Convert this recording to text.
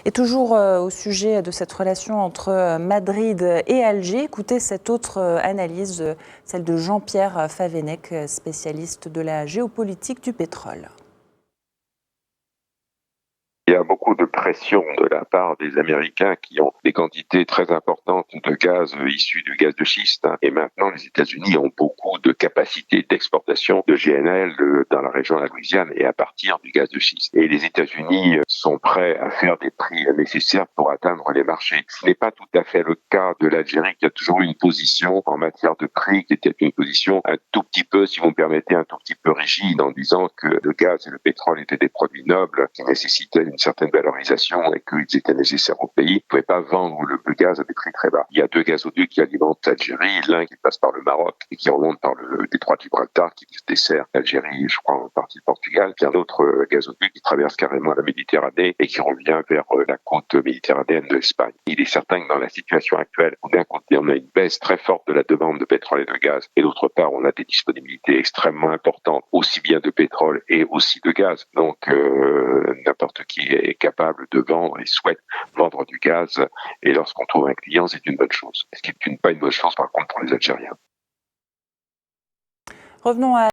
Et toujours au sujet de cette relation entre Madrid et Alger, écoutez cette autre analyse, celle de Jean-Pierre Favennec, spécialiste de la géopolitique du pétrole. Il y a beaucoup de pression de la part des Américains qui ont des quantités très importantes de gaz issus du gaz de schiste. Et maintenant, les États-Unis ont beaucoup de capacités d'exportation de GNL dans la région de la Louisiane et à partir du gaz de schiste. Et les États-Unis sont prêts à faire des prix nécessaires pour atteindre les marchés. Ce n'est pas tout à fait le cas de l'Algérie qui a toujours eu une position en matière de prix qui était une position un tout petit peu, si vous me permettez, un tout petit peu rigide en disant que le gaz et le pétrole étaient des produits nobles qui nécessitaient une certaine valorisation et qu'ils étaient nécessaires au pays. Ils ne pouvaient pas vendre le gaz à des prix très bas. Il y a deux gazoducs qui alimentent l'Algérie, l'un qui passe par le Maroc et qui remonte par le détroit de Gibraltar qui dessert l'Algérie, je crois en partie le Portugal, puis un autre gazoduc qui traverse carrément la Méditerranée et qui revient vers la côte méditerranéenne de l'Espagne. Il est certain que dans la situation actuelle, d'un côté on a une baisse très forte de la demande de pétrole et de gaz et d'autre part on a des disponibilités extrêmement importantes, aussi bien de pétrole et aussi de gaz. Donc n'importe qui est capable de vendre et souhaite vendre du gaz. Et lorsqu'on trouve un client, c'est une bonne chose. Ce qui n'est pas une bonne chose, par contre, pour les Algériens. Revenons à